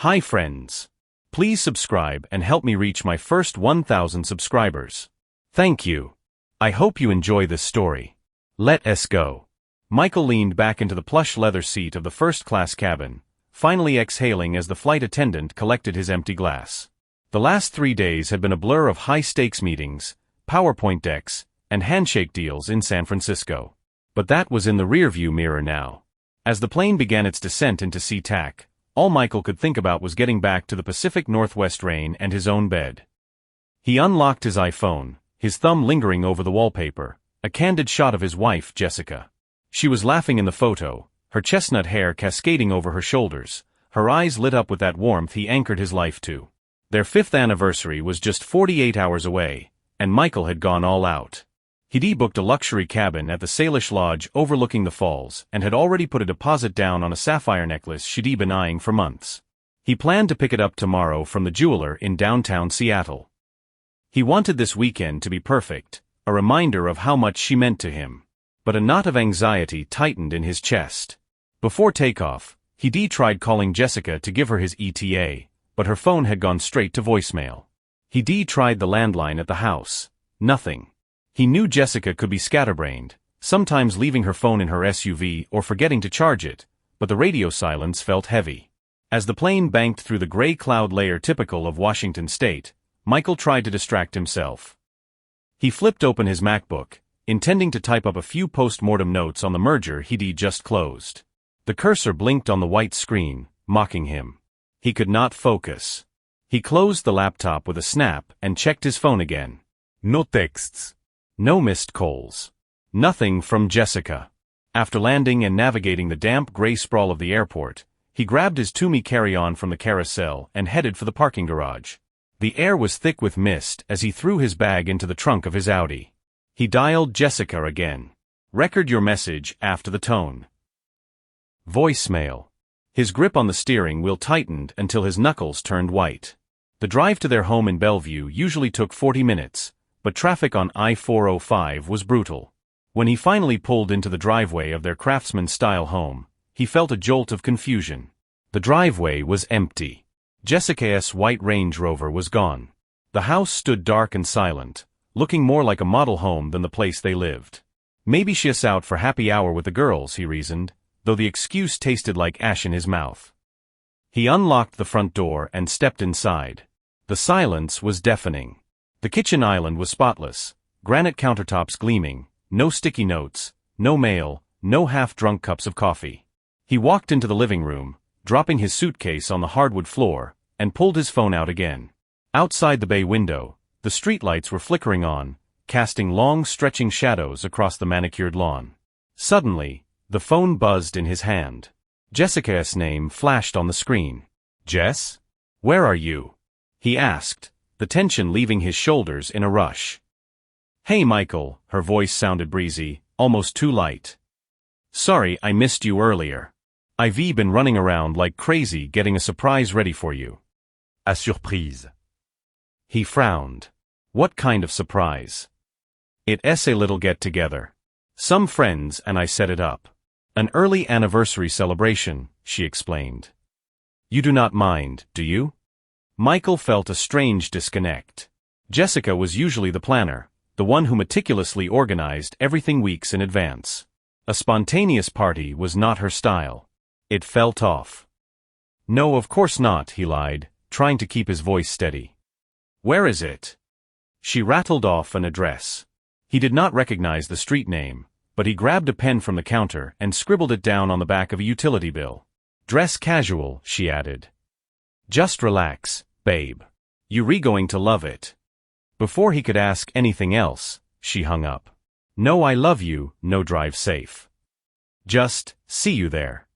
Hi friends. Please subscribe and help me reach my first 1,000 subscribers. Thank you. I hope you enjoy this story. Let us go. Michael leaned back into the plush leather seat of the first-class cabin, finally exhaling as the flight attendant collected his empty glass. The last 3 days had been a blur of high-stakes meetings, PowerPoint decks, and handshake deals in San Francisco. But that was in the rearview mirror now. As the plane began its descent into SeaTac, all Michael could think about was getting back to the Pacific Northwest rain and his own bed. He unlocked his iPhone, his thumb lingering over the wallpaper, a candid shot of his wife, Jessica. She was laughing in the photo, her chestnut hair cascading over her shoulders, her eyes lit up with that warmth he anchored his life to. Their 5th anniversary was just 48 hours away, and Michael had gone all out. He'd booked a luxury cabin at the Salish Lodge overlooking the falls and had already put a deposit down on a sapphire necklace she'd been eyeing for months. He planned to pick it up tomorrow from the jeweler in downtown Seattle. He wanted this weekend to be perfect, a reminder of how much she meant to him. But a knot of anxiety tightened in his chest. Before takeoff, he tried calling Jessica to give her his ETA, but her phone had gone straight to voicemail. He tried the landline at the house. Nothing. He knew Jessica could be scatterbrained, sometimes leaving her phone in her SUV or forgetting to charge it, but the radio silence felt heavy. As the plane banked through the gray cloud layer typical of Washington state, Michael tried to distract himself. He flipped open his MacBook, intending to type up a few post-mortem notes on the merger he'd just closed. The cursor blinked on the white screen, mocking him. He could not focus. He closed the laptop with a snap and checked his phone again. No texts. No missed calls. Nothing from Jessica. After landing and navigating the damp gray sprawl of the airport, he grabbed his Toomey carry-on from the carousel and headed for the parking garage. The air was thick with mist as he threw his bag into the trunk of his Audi. He dialed Jessica again. Record your message after the tone. Voicemail. His grip on the steering wheel tightened until his knuckles turned white. The drive to their home in Bellevue usually took 40 minutes, but traffic on I-405 was brutal. When he finally pulled into the driveway of their craftsman-style home, he felt a jolt of confusion. The driveway was empty. Jessica's white Range Rover was gone. The house stood dark and silent, looking more like a model home than the place they lived. Maybe she's out for happy hour with the girls, he reasoned, though the excuse tasted like ash in his mouth. He unlocked the front door and stepped inside. The silence was deafening. The kitchen island was spotless, granite countertops gleaming, no sticky notes, no mail, no half-drunk cups of coffee. He walked into the living room, dropping his suitcase on the hardwood floor, and pulled his phone out again. Outside the bay window, the streetlights were flickering on, casting long stretching shadows across the manicured lawn. Suddenly, the phone buzzed in his hand. Jessica's name flashed on the screen. Jess? Where are you? He asked, the tension leaving his shoulders in a rush. Hey Michael, her voice sounded breezy, almost too light. Sorry I missed you earlier. I've been running around like crazy getting a surprise ready for you. A surprise. He frowned. What kind of surprise? It's a little get-together. Some friends and I set it up. An early anniversary celebration, she explained. You do not mind, do you? Michael felt a strange disconnect. Jessica was usually the planner, the one who meticulously organized everything weeks in advance. A spontaneous party was not her style. It felt off. No, of course not, he lied, trying to keep his voice steady. Where is it? She rattled off an address. He did not recognize the street name, but he grabbed a pen from the counter and scribbled it down on the back of a utility bill. Dress casual, she added. Just relax, babe. You're going to love it. Before he could ask anything else, she hung up. No, I love you, no, drive safe. Just, see you there.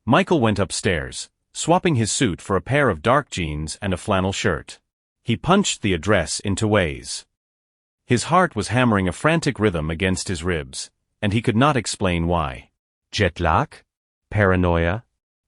Michael went upstairs, swapping his suit for a pair of dark jeans and a flannel shirt. He punched the address into Waze. His heart was hammering a frantic rhythm against his ribs, and he could not explain why. Jet lag? Paranoia?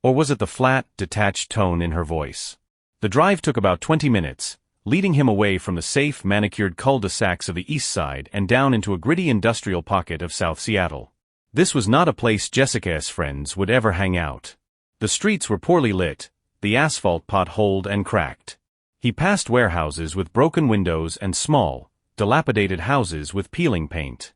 Or was it the flat, detached tone in her voice? The drive took about 20 minutes, leading him away from the safe, manicured cul-de-sacs of the east side and down into a gritty industrial pocket of South Seattle. This was not a place Jessica's friends would ever hang out. The streets were poorly lit, the asphalt potholed and cracked. He passed warehouses with broken windows and small, dilapidated houses with peeling paint.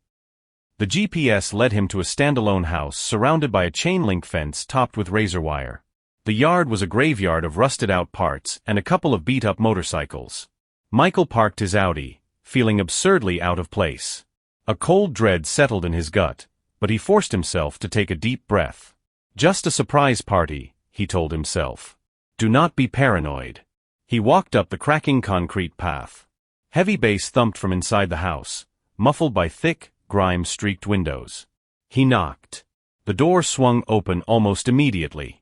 The GPS led him to a standalone house surrounded by a chain-link fence topped with razor wire. The yard was a graveyard of rusted-out parts and a couple of beat-up motorcycles. Michael parked his Audi, feeling absurdly out of place. A cold dread settled in his gut, but he forced himself to take a deep breath. Just a surprise party, he told himself. Do not be paranoid. He walked up the cracking concrete path. Heavy bass thumped from inside the house, muffled by thick, grime-streaked windows. He knocked. The door swung open almost immediately.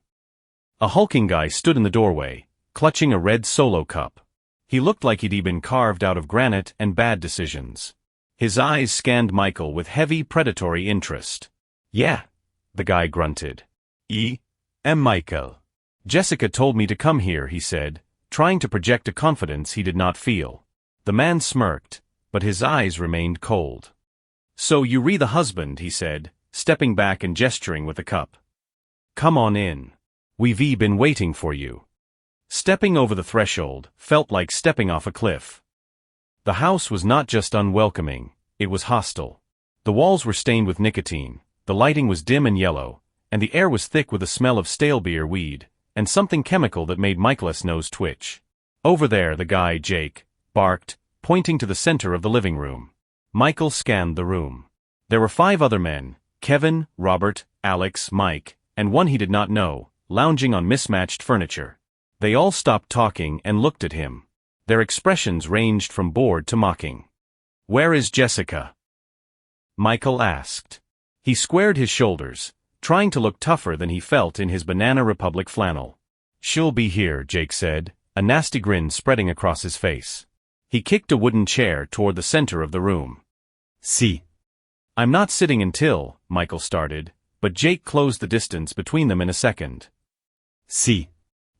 A hulking guy stood in the doorway, clutching a red Solo cup. He looked like he'd been carved out of granite and bad decisions. His eyes scanned Michael with heavy predatory interest. Yeah, the guy grunted. I'm Michael. Jessica told me to come here, he said, trying to project a confidence he did not feel. The man smirked, but his eyes remained cold. So you re the husband, he said, stepping back and gesturing with the cup. Come on in. We've been waiting for you. Stepping over the threshold felt like stepping off a cliff. The house was not just unwelcoming, it was hostile. The walls were stained with nicotine, the lighting was dim and yellow, and the air was thick with the smell of stale beer weed, and something chemical that made Michael's nose twitch. Over there, the guy, Jake, barked, pointing to the center of the living room. Michael scanned the room. There were 5 other men, Kevin, Robert, Alex, Mike, and one he did not know, lounging on mismatched furniture. They all stopped talking and looked at him. Their expressions ranged from bored to mocking. Where is Jessica? Michael asked. He squared his shoulders, trying to look tougher than he felt in his Banana Republic flannel. She'll be here, Jake said, a nasty grin spreading across his face. He kicked a wooden chair toward the center of the room. See. I'm not sitting until, Michael started, but Jake closed the distance between them in a second. See.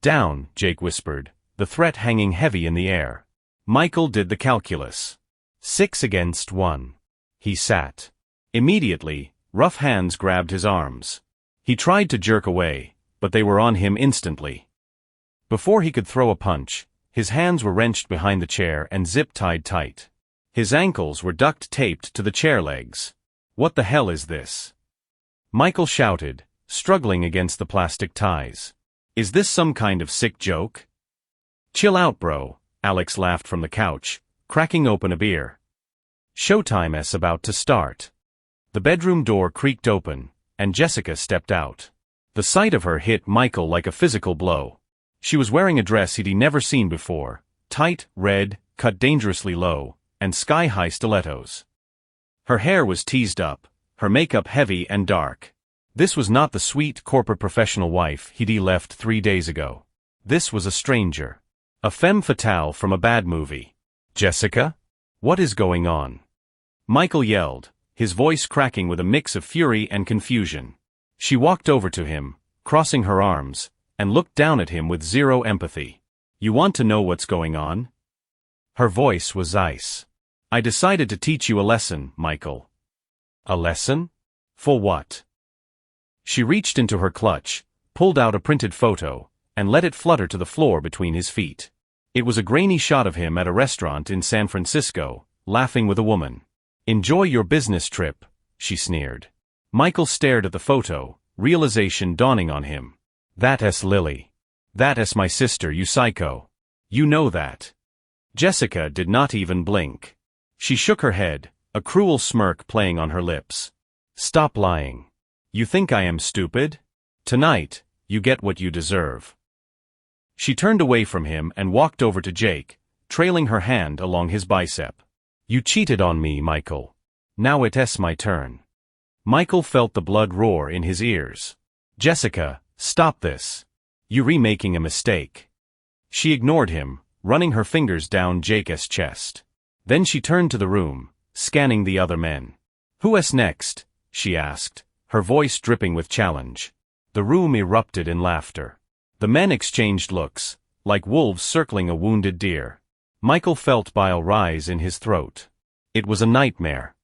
Down, Jake whispered, the threat hanging heavy in the air. Michael did the calculus. 6 against 1. He sat. Immediately, rough hands grabbed his arms. He tried to jerk away, but they were on him instantly. Before he could throw a punch, his hands were wrenched behind the chair and zip-tied tight. His ankles were duct-taped to the chair legs. What the hell is this? Michael shouted, struggling against the plastic ties. Is this some kind of sick joke? Chill out, bro, Alex laughed from the couch, cracking open a beer. Showtime's about to start. The bedroom door creaked open, and Jessica stepped out. The sight of her hit Michael like a physical blow. She was wearing a dress he'd never seen before, tight, red, cut dangerously low, and sky-high stilettos. Her hair was teased up, her makeup heavy and dark. This was not the sweet corporate professional wife he'd left 3 days ago. This was a stranger. A femme fatale from a bad movie. Jessica? What is going on? Michael yelled, his voice cracking with a mix of fury and confusion. She walked over to him, crossing her arms, and looked down at him with zero empathy. You want to know what's going on? Her voice was ice. I decided to teach you a lesson, Michael. A lesson? For what? She reached into her clutch, pulled out a printed photo, and let it flutter to the floor between his feet. It was a grainy shot of him at a restaurant in San Francisco, laughing with a woman. Enjoy your business trip, she sneered. Michael stared at the photo, realization dawning on him. That's Lily. That's my sister, you psycho. You know that. Jessica did not even blink. She shook her head, a cruel smirk playing on her lips. Stop lying. You think I am stupid? Tonight, you get what you deserve. She turned away from him and walked over to Jake, trailing her hand along his bicep. You cheated on me, Michael. Now it's my turn. Michael felt the blood roar in his ears. Jessica, stop this. You're remaking a mistake. She ignored him, running her fingers down Jake's chest. Then she turned to the room, scanning the other men. Who's next? She asked, her voice dripping with challenge. The room erupted in laughter. The men exchanged looks, like wolves circling a wounded deer. Michael felt bile rise in his throat. It was a nightmare.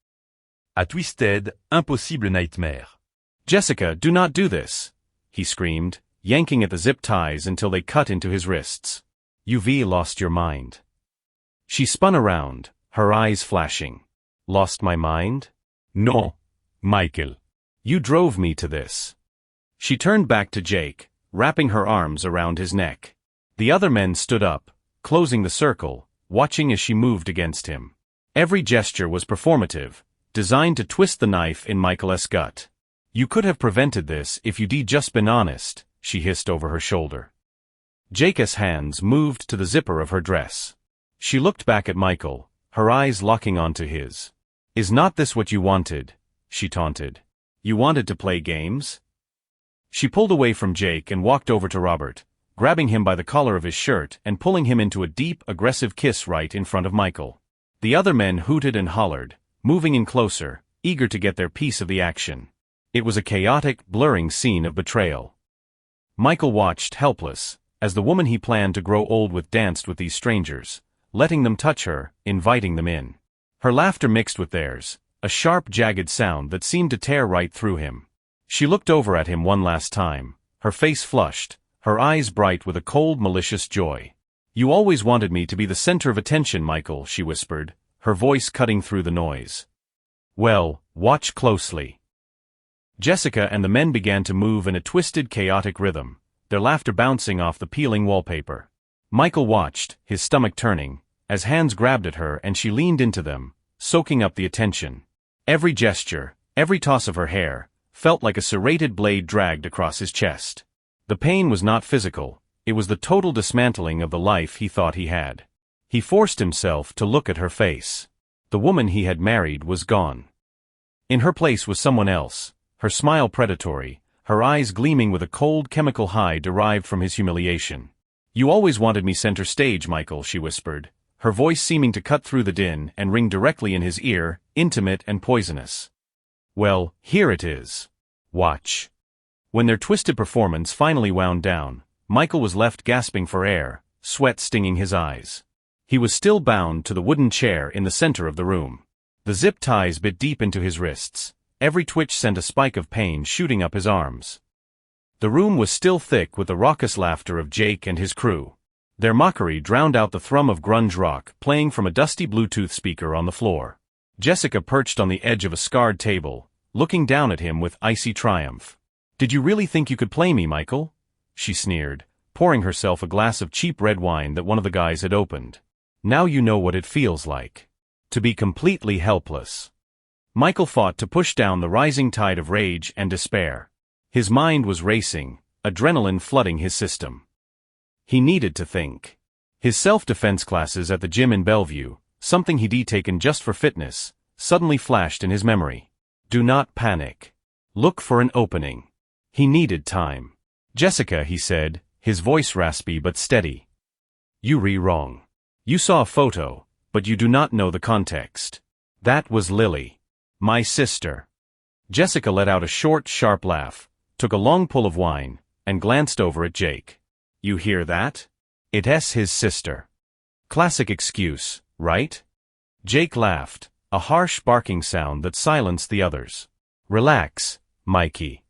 A twisted, impossible nightmare. Jessica, do not do this, he screamed, yanking at the zip ties until they cut into his wrists. "You've lost your mind." She spun around, her eyes flashing. "Lost my mind? No, Michael. You drove me to this." She turned back to Jake, wrapping her arms around his neck. The other men stood up, closing the circle, watching as she moved against him. Every gesture was performative, designed to twist the knife in Michael's gut. "You could have prevented this if you'd just been honest," she hissed over her shoulder. Jake's hands moved to the zipper of her dress. She looked back at Michael, her eyes locking onto his. "Is not this what you wanted?" she taunted. "You wanted to play games?" She pulled away from Jake and walked over to Robert, grabbing him by the collar of his shirt and pulling him into a deep, aggressive kiss right in front of Michael. The other men hooted and hollered, moving in closer, eager to get their piece of the action. It was a chaotic, blurring scene of betrayal. Michael watched, helpless, as the woman he planned to grow old with danced with these strangers, letting them touch her, inviting them in. Her laughter mixed with theirs, a sharp, jagged sound that seemed to tear right through him. She looked over at him one last time, her face flushed, her eyes bright with a cold, malicious joy. "You always wanted me to be the center of attention, Michael," she whispered, her voice cutting through the noise. "Well, watch closely." Jessica and the men began to move in a twisted, chaotic rhythm, their laughter bouncing off the peeling wallpaper. Michael watched, his stomach turning, as hands grabbed at her and she leaned into them, soaking up the attention. Every gesture, every toss of her hair, felt like a serrated blade dragged across his chest. The pain was not physical, it was the total dismantling of the life he thought he had. He forced himself to look at her face. The woman he had married was gone. In her place was someone else, her smile predatory, her eyes gleaming with a cold chemical high derived from his humiliation. "You always wanted me center stage, Michael," she whispered, her voice seeming to cut through the din and ring directly in his ear, intimate and poisonous. "Well, here it is. Watch." When their twisted performance finally wound down, Michael was left gasping for air, sweat stinging his eyes. He was still bound to the wooden chair in the center of the room. The zip ties bit deep into his wrists, every twitch sent a spike of pain shooting up his arms. The room was still thick with the raucous laughter of Jake and his crew. Their mockery drowned out the thrum of grunge rock playing from a dusty Bluetooth speaker on the floor. Jessica perched on the edge of a scarred table, looking down at him with icy triumph. "Did you really think you could play me, Michael?" she sneered, pouring herself a glass of cheap red wine that one of the guys had opened. "Now you know what it feels like. To be completely helpless." Michael fought to push down the rising tide of rage and despair. His mind was racing, adrenaline flooding his system. He needed to think. His self-defense classes at the gym in Bellevue, something he'd taken just for fitness, suddenly flashed in his memory. "Do not panic. Look for an opening." He needed time. "Jessica," he said, his voice raspy but steady. "You're wrong. You saw a photo, but you do not know the context. That was Lily. My sister." Jessica let out a short, sharp laugh, took a long pull of wine, and glanced over at Jake. "You hear that? It's his sister. Classic excuse, right?" Jake laughed, a harsh barking sound that silenced the others. "Relax, Mikey.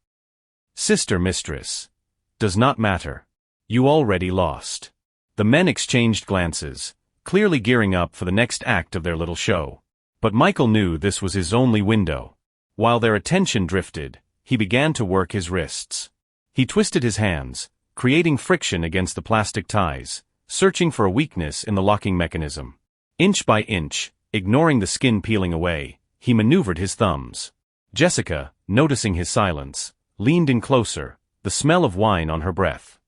Sister, mistress. Does not matter. You already lost." The men exchanged glances, clearly gearing up for the next act of their little show. But Michael knew this was his only window. While their attention drifted, he began to work his wrists. He twisted his hands, creating friction against the plastic ties, searching for a weakness in the locking mechanism. Inch by inch, ignoring the skin peeling away, he maneuvered his thumbs. Jessica, noticing his silence, leaned in closer, the smell of wine on her breath.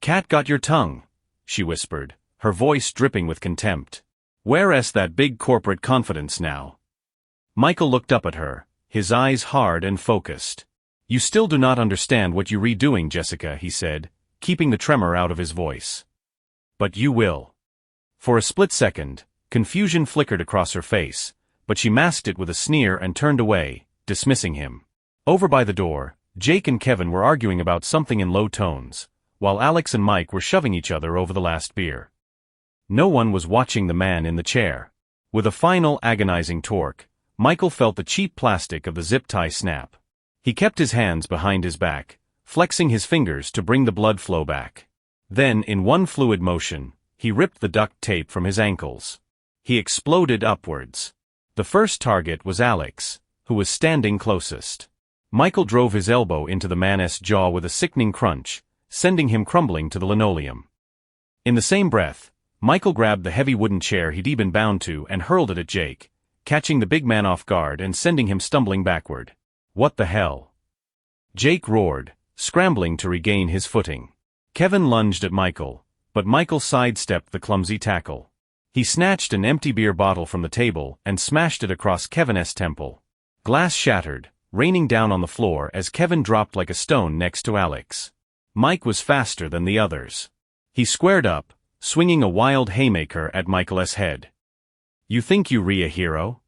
"Cat got your tongue," she whispered, her voice dripping with contempt. "Where's that big corporate confidence now?" Michael looked up at her, his eyes hard and focused. "You still do not understand what you're redoing, Jessica," he said, keeping the tremor out of his voice. "But you will." For a split second, confusion flickered across her face, but she masked it with a sneer and turned away, dismissing him. Over by the door, Jake and Kevin were arguing about something in low tones, while Alex and Mike were shoving each other over the last beer. No one was watching the man in the chair. With a final agonizing torque, Michael felt the cheap plastic of the zip tie snap. He kept his hands behind his back, flexing his fingers to bring the blood flow back. Then, in one fluid motion, he ripped the duct tape from his ankles. He exploded upwards. The first target was Alex, who was standing closest. Michael drove his elbow into the man's jaw with a sickening crunch, sending him crumbling to the linoleum. In the same breath, Michael grabbed the heavy wooden chair he'd been bound to and hurled it at Jake, catching the big man off guard and sending him stumbling backward. "What the hell?" Jake roared, scrambling to regain his footing. Kevin lunged at Michael, but Michael sidestepped the clumsy tackle. He snatched an empty beer bottle from the table and smashed it across Kevin's temple. Glass shattered, raining down on the floor as Kevin dropped like a stone next to Alex. Mike was faster than the others. He squared up, swinging a wild haymaker at Michael's head. "You think you're a hero?"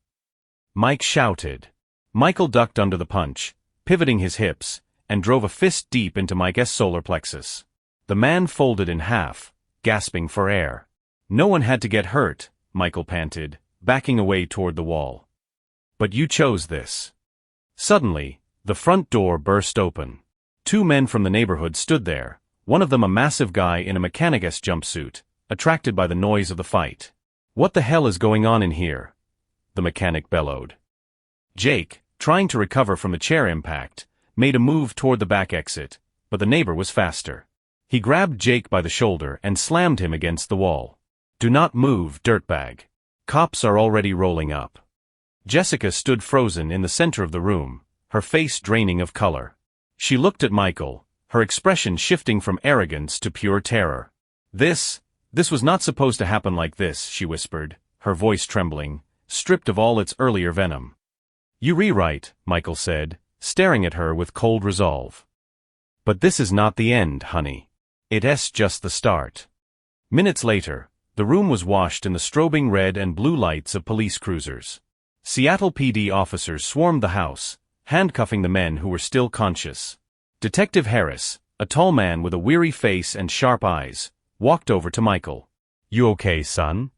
Mike shouted. Michael ducked under the punch, pivoting his hips, and drove a fist deep into Mike's solar plexus. The man folded in half, gasping for air. "No one had to get hurt," Michael panted, backing away toward the wall. "But you chose this." Suddenly, the front door burst open. Two men from the neighborhood stood there, one of them a massive guy in a mechanic's jumpsuit, attracted by the noise of the fight. "What the hell is going on in here?" the mechanic bellowed. Jake, trying to recover from the chair impact, made a move toward the back exit, but the neighbor was faster. He grabbed Jake by the shoulder and slammed him against the wall. "Do not move, dirtbag. Cops are already rolling up." Jessica stood frozen in the center of the room, her face draining of color. She looked at Michael, her expression shifting from arrogance to pure terror. This was not supposed to happen like this," she whispered, her voice trembling, stripped of all its earlier venom. "You rewrite," Michael said, staring at her with cold resolve. "But this is not the end, honey. It's just the start." Minutes later, the room was washed in the strobing red and blue lights of police cruisers. Seattle PD officers swarmed the house, handcuffing the men who were still conscious. Detective Harris, a tall man with a weary face and sharp eyes, walked over to Michael. "You okay, son?"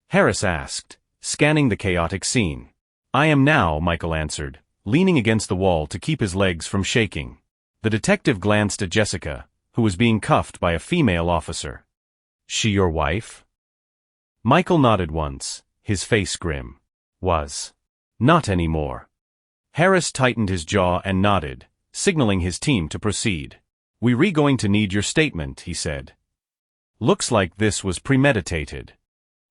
Harris asked, scanning the chaotic scene. "I am now," Michael answered, leaning against the wall to keep his legs from shaking. The detective glanced at Jessica, who was being cuffed by a female officer. "She your wife?" Michael nodded once, his face grim. "Was. Not anymore." Harris tightened his jaw and nodded, signaling his team to proceed. "We're going to need your statement," he said. "Looks like this was premeditated."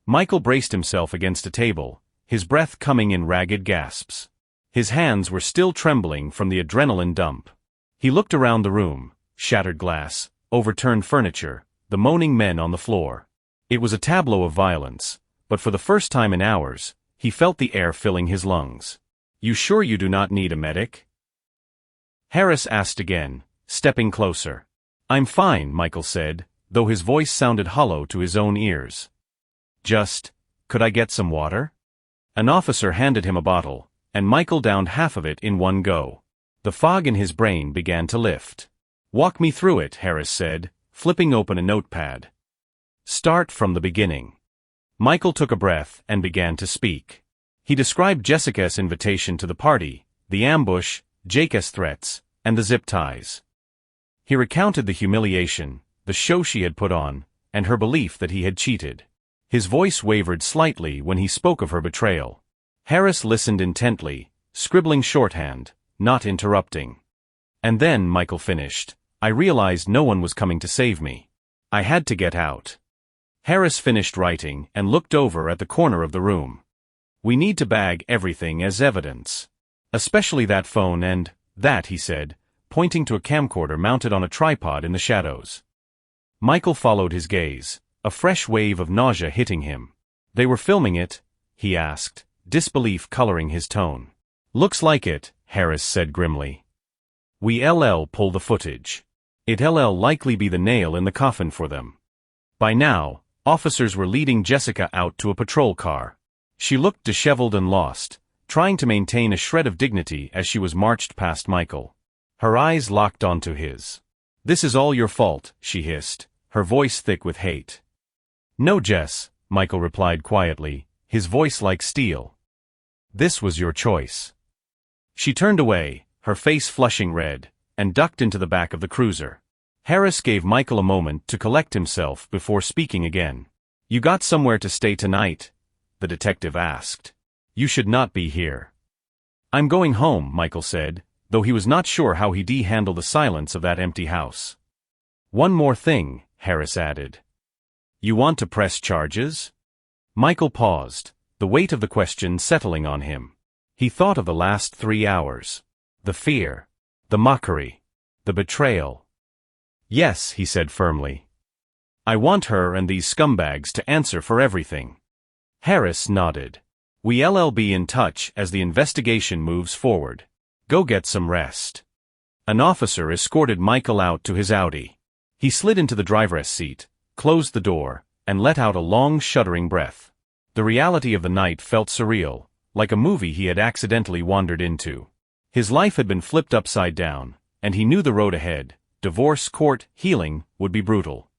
Michael braced himself against a table, his breath coming in ragged gasps. His hands were still trembling from the adrenaline dump. He looked around the room, shattered glass, overturned furniture, the moaning men on the floor. It was a tableau of violence, but for the first time in hours, he felt the air filling his lungs. "You sure you do not need a medic?" Harris asked again, stepping closer. "I'm fine," Michael said, though his voice sounded hollow to his own ears. Could I get some water?" An officer handed him a bottle, and Michael downed half of it in one go. The fog in his brain began to lift. "Walk me through it," Harris said, flipping open a notepad. "Start from the beginning." Michael took a breath and began to speak. He described Jessica's invitation to the party, the ambush, Jake's threats, and the zip ties. He recounted the humiliation, the show she had put on, and her belief that he had cheated. His voice wavered slightly when he spoke of her betrayal. Harris listened intently, scribbling shorthand, not interrupting. "And then," Michael finished, "I realized no one was coming to save me. I had to get out." Harris finished writing and looked over at the corner of the room. "We need to bag everything as evidence. Especially that phone and that," he said, pointing to a camcorder mounted on a tripod in the shadows. Michael followed his gaze, a fresh wave of nausea hitting him. "They were filming it?" he asked, disbelief coloring his tone. "Looks like it," Harris said grimly. "We'll pull the footage. It'll likely be the nail in the coffin for them." By now, officers were leading Jessica out to a patrol car. She looked disheveled and lost, trying to maintain a shred of dignity as she was marched past Michael. Her eyes locked onto his. "This is all your fault," she hissed, her voice thick with hate. "No, Jess," Michael replied quietly, his voice like steel. "This was your choice." She turned away, her face flushing red, and ducked into the back of the cruiser. Harris gave Michael a moment to collect himself before speaking again. "You got somewhere to stay tonight?" the detective asked. "You should not be here." "I'm going home," Michael said, though he was not sure how he'd handle the silence of that empty house. "One more thing," Harris added. "You want to press charges?" Michael paused, the weight of the question settling on him. He thought of the last 3 hours. The fear. The mockery. The betrayal. "Yes," he said firmly. "I want her and these scumbags to answer for everything." Harris nodded. "We'll be in touch as the investigation moves forward. Go get some rest." An officer escorted Michael out to his Audi. He slid into the driver's seat, closed the door, and let out a long, shuddering breath. The reality of the night felt surreal, like a movie he had accidentally wandered into. His life had been flipped upside down, and he knew the road ahead, divorce, court, healing, would be brutal.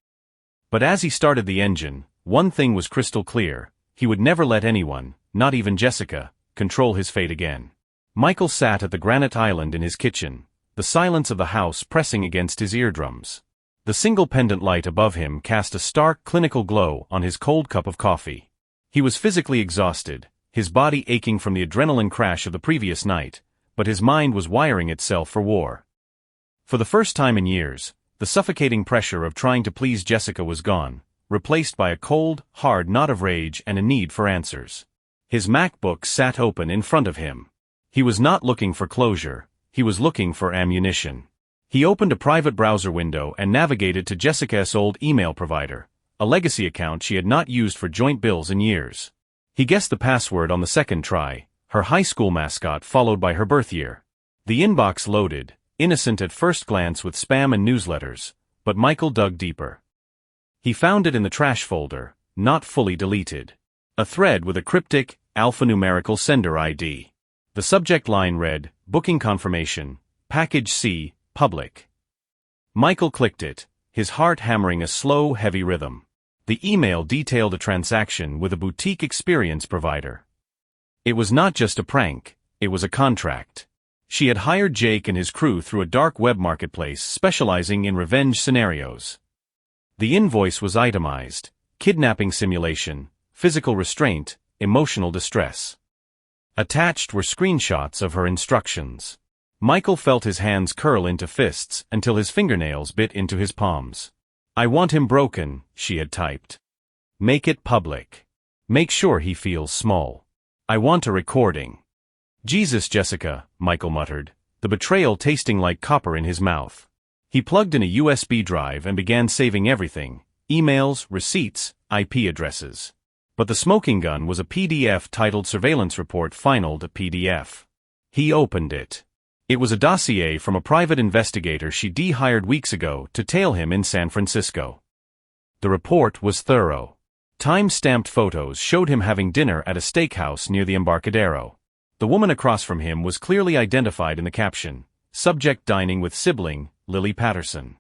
But as he started the engine, one thing was crystal clear: he would never let anyone, not even Jessica, control his fate again. Michael sat at the granite island in his kitchen, the silence of the house pressing against his eardrums. The single pendant light above him cast a stark, clinical glow on his cold cup of coffee. He was physically exhausted, his body aching from the adrenaline crash of the previous night, but his mind was wiring itself for war. For the first time in years, the suffocating pressure of trying to please Jessica was gone, replaced by a cold, hard knot of rage and a need for answers. His MacBook sat open in front of him. He was not looking for closure, he was looking for ammunition. He opened a private browser window and navigated to Jessica's old email provider, a legacy account she had not used for joint bills in years. He guessed the password on the second try, her high school mascot followed by her birth year. The inbox loaded, innocent at first glance with spam and newsletters, but Michael dug deeper. He found it in the trash folder, not fully deleted. A thread with a cryptic, alphanumerical sender ID. The subject line read, "Booking confirmation, Package C, public." Michael clicked it, his heart hammering a slow, heavy rhythm. The email detailed a transaction with a boutique experience provider. It was not just a prank, it was a contract. She had hired Jake and his crew through a dark web marketplace specializing in revenge scenarios. The invoice was itemized: kidnapping simulation, physical restraint, emotional distress. Attached were screenshots of her instructions. Michael felt his hands curl into fists until his fingernails bit into his palms. "I want him broken," she had typed. "Make it public. Make sure he feels small. I want a recording." "Jesus, Jessica," Michael muttered, the betrayal tasting like copper in his mouth. He plugged in a USB drive and began saving everything: emails, receipts, IP addresses. But the smoking gun was a PDF titled Surveillance Report Finaled PDF. He opened it. It was a dossier from a private investigator she de-hired weeks ago to tail him in San Francisco. The report was thorough. Time-stamped photos showed him having dinner at a steakhouse near the Embarcadero. The woman across from him was clearly identified in the caption: "Subject dining with sibling, Lily Patterson."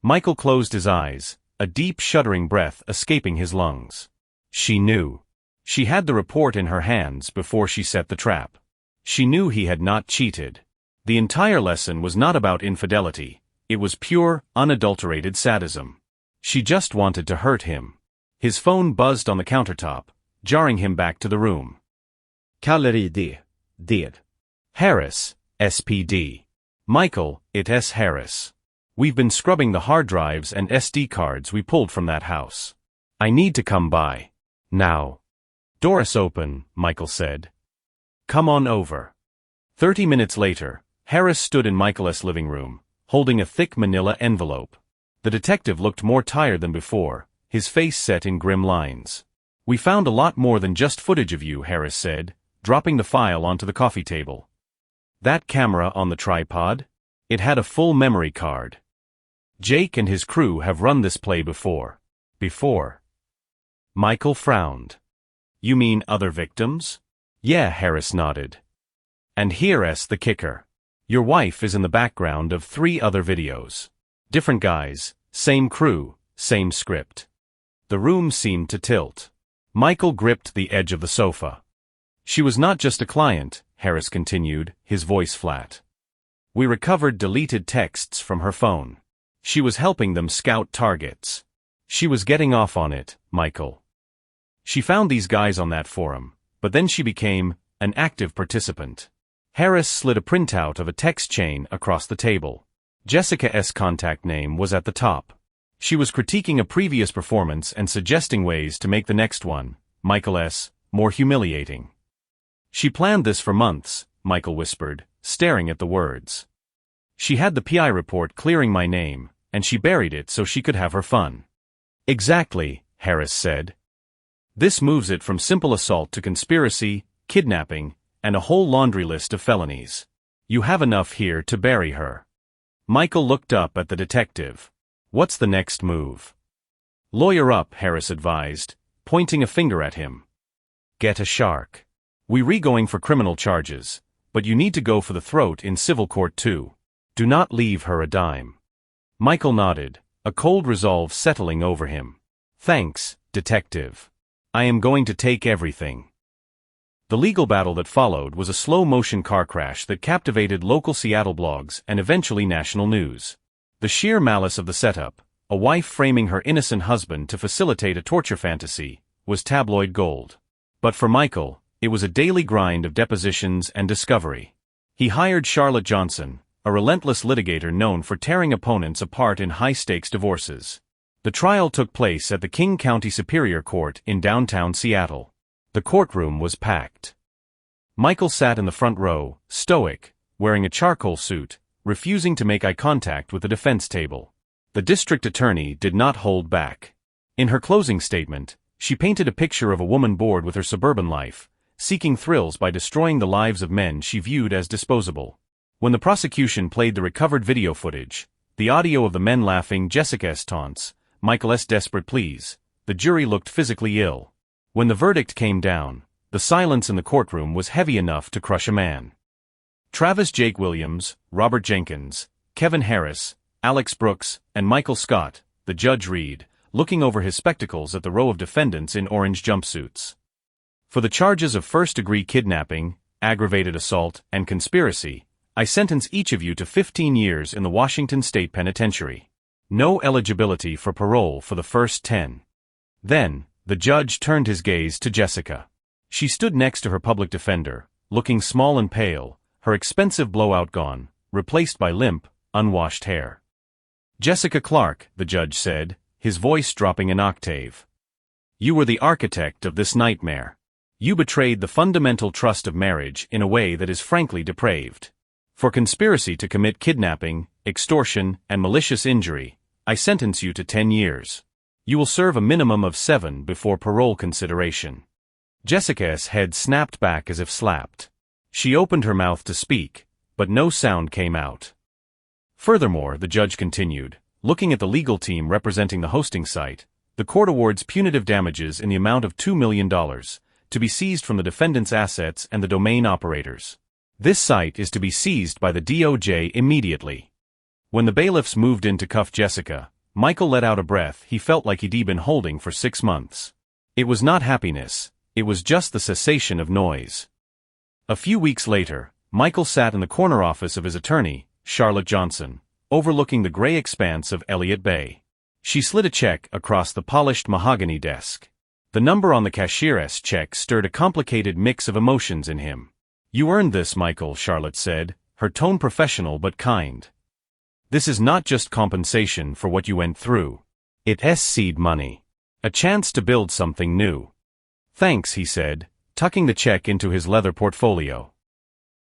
Michael closed his eyes, a deep shuddering breath escaping his lungs. She knew. She had the report in her hands before she set the trap. She knew he had not cheated. The entire lesson was not about infidelity, it was pure, unadulterated sadism. She just wanted to hurt him. His phone buzzed on the countertop, jarring him back to the room. "Caller did. Harris, SPD. Michael, it's Harris. We've been scrubbing the hard drives and SD cards we pulled from that house. I need to come by. Now." "Doris open," Michael said. "Come on over." 30 minutes later, Harris stood in Michael's living room, holding a thick manila envelope. The detective looked more tired than before, his face set in grim lines. "We found a lot more than just footage of you," Harris said, dropping the file onto the coffee table. "That camera on the tripod? It had a full memory card. Jake and his crew have run this play before." "Before?" Michael frowned. "You mean other victims?" "Yeah," Harris nodded. "And here's the kicker. Your wife is in the background of 3 other videos. Different guys, same crew, same script." The room seemed to tilt. Michael gripped the edge of the sofa. "She was not just a client," Harris continued, his voice flat. We recovered deleted texts from her phone. She was helping them scout targets. She was getting off on it, Michael. She found these guys on that forum, but then she became an active participant. Harris slid a printout of a text chain across the table. Jessica's contact name was at the top. She was critiquing a previous performance and suggesting ways to make the next one, Michael's, more humiliating. She planned this for months, Michael whispered, staring at the words. She had the PI report clearing my name, and she buried it so she could have her fun. Exactly, Harris said. This moves it from simple assault to conspiracy, kidnapping, and a whole laundry list of felonies. You have enough here to bury her. Michael looked up at the detective. What's the next move? Lawyer up, Harris advised, pointing a finger at him. Get a shark. We're going for criminal charges, but you need to go for the throat in civil court too. Do not leave her a dime. Michael nodded, a cold resolve settling over him. Thanks, detective. I am going to take everything. The legal battle that followed was a slow-motion car crash that captivated local Seattle blogs and eventually national news. The sheer malice of the setup, a wife framing her innocent husband to facilitate a torture fantasy, was tabloid gold. But for Michael, it was a daily grind of depositions and discovery. He hired Charlotte Johnson, a relentless litigator known for tearing opponents apart in high-stakes divorces. The trial took place at the King County Superior Court in downtown Seattle. The courtroom was packed. Michael sat in the front row, stoic, wearing a charcoal suit, refusing to make eye contact with the defense table. The district attorney did not hold back. In her closing statement, she painted a picture of a woman bored with her suburban life, seeking thrills by destroying the lives of men she viewed as disposable. When the prosecution played the recovered video footage, the audio of the men laughing Jessica's taunts, Michael's desperate pleas, the jury looked physically ill. When the verdict came down, the silence in the courtroom was heavy enough to crush a man. Travis Jake Williams, Robert Jenkins, Kevin Harris, Alex Brooks, and Michael Scott, the judge read, looking over his spectacles at the row of defendants in orange jumpsuits. For the charges of first-degree kidnapping, aggravated assault, and conspiracy, I sentence each of you to 15 years in the Washington State Penitentiary. No eligibility for parole for the first 10. Then, the judge turned his gaze to Jessica. She stood next to her public defender, looking small and pale, her expensive blowout gone, replaced by limp, unwashed hair. Jessica Clark, the judge said, his voice dropping an octave. You were the architect of this nightmare. You betrayed the fundamental trust of marriage in a way that is frankly depraved. For conspiracy to commit kidnapping, extortion, and malicious injury, I sentence you to 10 years. You will serve a minimum of 7 before parole consideration. Jessica's head snapped back as if slapped. She opened her mouth to speak, but no sound came out. Furthermore, the judge continued, looking at the legal team representing the hosting site, the court awards punitive damages in the amount of $2 million, to be seized from the defendant's assets and the domain operators. This site is to be seized by the DOJ immediately. When the bailiffs moved in to cuff Jessica, Michael let out a breath he felt like he'd been holding for 6 months. It was not happiness, it was just the cessation of noise. A few weeks later, Michael sat in the corner office of his attorney, Charlotte Johnson, overlooking the gray expanse of Elliott Bay. She slid a check across the polished mahogany desk. The number on the cashier's check stirred a complicated mix of emotions in him. You earned this, Michael, Charlotte said, her tone professional but kind. This is not just compensation for what you went through. It's seed money. A chance to build something new. Thanks, he said, tucking the check into his leather portfolio.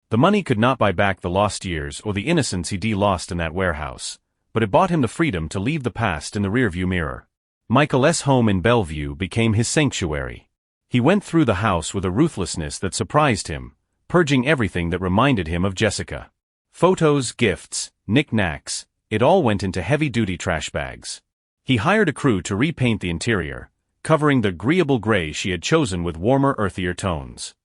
The money could not buy back the lost years or the innocence he'd lost in that warehouse, but it bought him the freedom to leave the past in the rearview mirror. Michael's home in Bellevue became his sanctuary. He went through the house with a ruthlessness that surprised him, purging everything that reminded him of Jessica. Photos, gifts, knickknacks, it all went into heavy-duty trash bags. He hired a crew to repaint the interior, covering the agreeable gray she had chosen with warmer, earthier tones.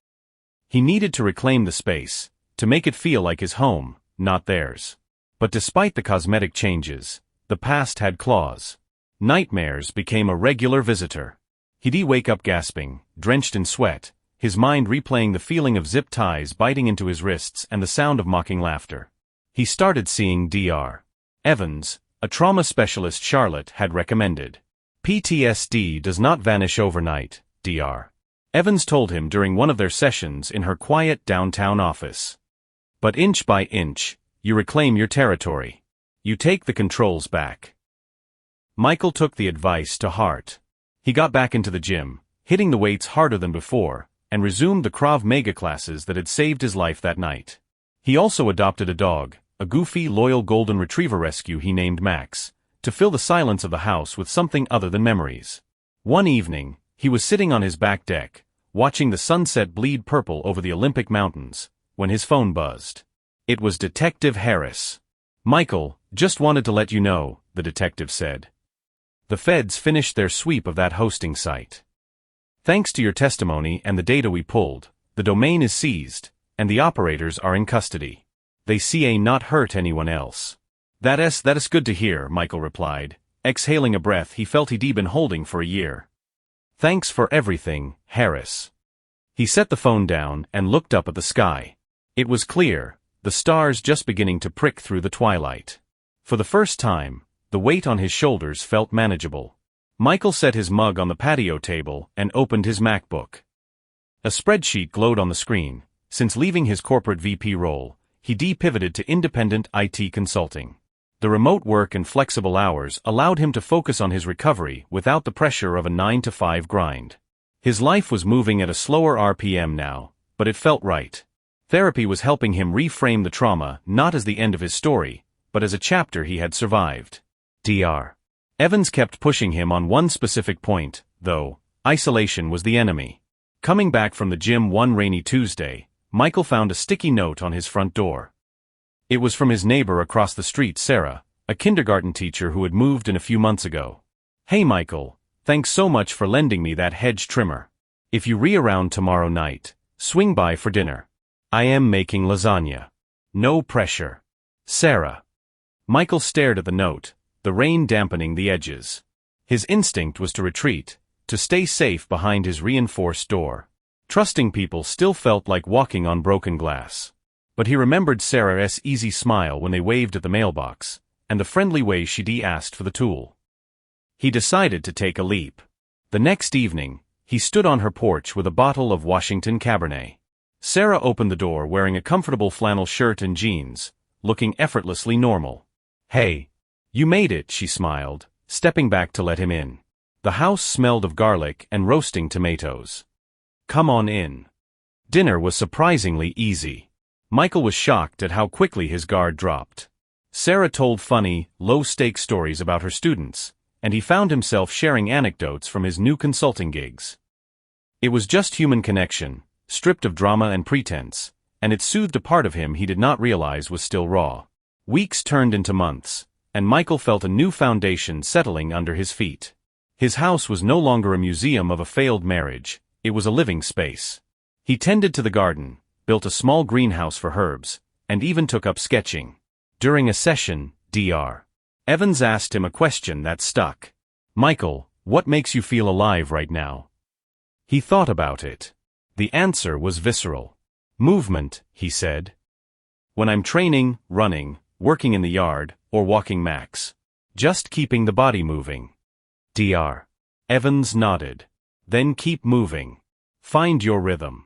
He needed to reclaim the space, to make it feel like his home, not theirs. But despite the cosmetic changes, the past had claws. Nightmares became a regular visitor. He'd wake up gasping, drenched in sweat, his mind replaying the feeling of zip ties biting into his wrists and the sound of mocking laughter. He started seeing Dr. Evans, a trauma specialist Charlotte had recommended. PTSD does not vanish overnight, Dr. Evans told him during one of their sessions in her quiet downtown office. But inch by inch, you reclaim your territory. You take the controls back. Michael took the advice to heart. He got back into the gym, hitting the weights harder than before, and resumed the Krav Maga classes that had saved his life that night. He also adopted a dog, a goofy, loyal golden retriever rescue he named Max, to fill the silence of the house with something other than memories. One evening, he was sitting on his back deck, watching the sunset bleed purple over the Olympic Mountains, when his phone buzzed. It was Detective Harris. "Michael, just wanted to let you know," the detective said. "The feds finished their sweep of that hosting site. Thanks to your testimony and the data we pulled, the domain is seized, and the operators are in custody. They say not hurt anyone else." That is good to hear," Michael replied, exhaling a breath he felt he'd been holding for a year. "Thanks for everything, Harris." He set the phone down and looked up at the sky. It was clear, the stars just beginning to prick through the twilight. For the first time, the weight on his shoulders felt manageable. Michael set his mug on the patio table and opened his MacBook. A spreadsheet glowed on the screen. Since leaving his corporate VP role, he de-pivoted to independent IT consulting. The remote work and flexible hours allowed him to focus on his recovery without the pressure of a 9-to-5 grind. His life was moving at a slower RPM now, but it felt right. Therapy was helping him reframe the trauma not as the end of his story, but as a chapter he had survived. Dr. Evans kept pushing him on one specific point, though: isolation was the enemy. Coming back from the gym one rainy Tuesday, Michael found a sticky note on his front door. It was from his neighbor across the street, Sarah, a kindergarten teacher who had moved in a few months ago. "Hey Michael, thanks so much for lending me that hedge trimmer. If you around tomorrow night, swing by for dinner. I am making lasagna. No pressure. Sarah." Michael stared at the note, the rain dampening the edges. His instinct was to retreat, to stay safe behind his reinforced door. Trusting people still felt like walking on broken glass. But he remembered Sarah's easy smile when they waved at the mailbox, and the friendly way she'd asked for the tool. He decided to take a leap. The next evening, he stood on her porch with a bottle of Washington Cabernet. Sarah opened the door wearing a comfortable flannel shirt and jeans, looking effortlessly normal. "Hey, you made it," she smiled, stepping back to let him in. The house smelled of garlic and roasting tomatoes. "Come on in." Dinner was surprisingly easy. Michael was shocked at how quickly his guard dropped. Sarah told funny, low-stakes stories about her students, and he found himself sharing anecdotes from his new consulting gigs. It was just human connection, stripped of drama and pretense, and it soothed a part of him he did not realize was still raw. Weeks turned into months, and Michael felt a new foundation settling under his feet. His house was no longer a museum of a failed marriage, it was a living space. He tended to the garden, built a small greenhouse for herbs, and even took up sketching. During a session, Dr. Evans asked him a question that stuck. "Michael, what makes you feel alive right now?" He thought about it. The answer was visceral. "Movement," he said. "When I'm training, running, working in the yard, or walking Max. Just keeping the body moving." Dr. Evans nodded. "Then keep moving. Find your rhythm."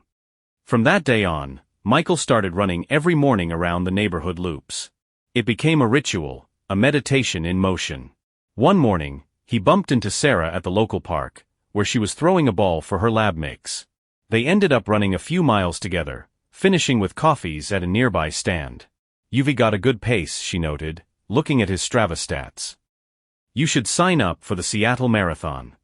From that day on, Michael started running every morning around the neighborhood loops. It became a ritual, a meditation in motion. One morning, he bumped into Sarah at the local park, where she was throwing a ball for her lab mix. They ended up running a few miles together, finishing with coffees at a nearby stand. "You've got a good pace," she noted, looking at his Strava stats. "You should sign up for the Seattle Marathon."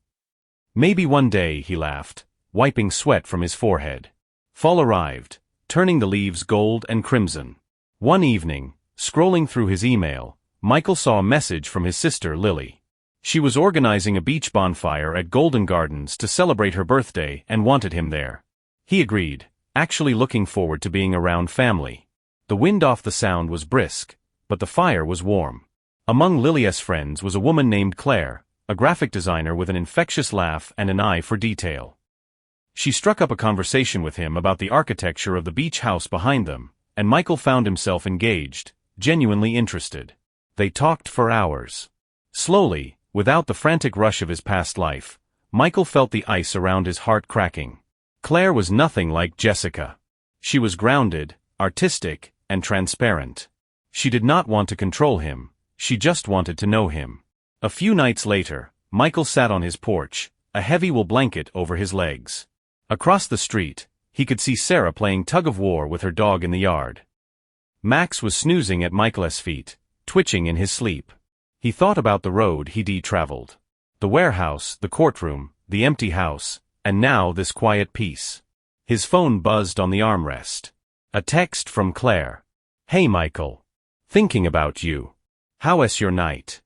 "Maybe one day," he laughed, wiping sweat from his forehead. Fall arrived, turning the leaves gold and crimson. One evening, scrolling through his email, Michael saw a message from his sister Lily. She was organizing a beach bonfire at Golden Gardens to celebrate her birthday and wanted him there. He agreed, actually looking forward to being around family. The wind off the Sound was brisk, but the fire was warm. Among Lily's friends was a woman named Claire, a graphic designer with an infectious laugh and an eye for detail. She struck up a conversation with him about the architecture of the beach house behind them, and Michael found himself engaged, genuinely interested. They talked for hours. Slowly, without the frantic rush of his past life, Michael felt the ice around his heart cracking. Claire was nothing like Jessica. She was grounded, artistic, and transparent. She did not want to control him, she just wanted to know him. A few nights later, Michael sat on his porch, a heavy wool blanket over his legs. Across the street, he could see Sarah playing tug-of-war with her dog in the yard. Max was snoozing at Michael's feet, twitching in his sleep. He thought about the road he'd traveled. The warehouse, the courtroom, the empty house, and now this quiet peace. His phone buzzed on the armrest. A text from Claire. "Hey Michael. Thinking about you. How's your night?"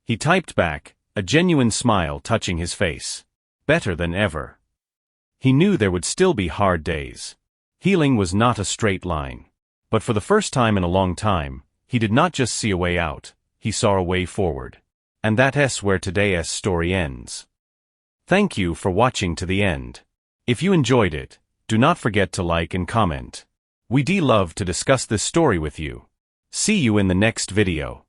He typed back, a genuine smile touching his face. Better than ever. He knew there would still be hard days. Healing was not a straight line. But for the first time in a long time, he did not just see a way out, he saw a way forward. And that's where today's story ends. Thank you for watching to the end. If you enjoyed it, do not forget to like and comment. We'd love to discuss this story with you. See you in the next video.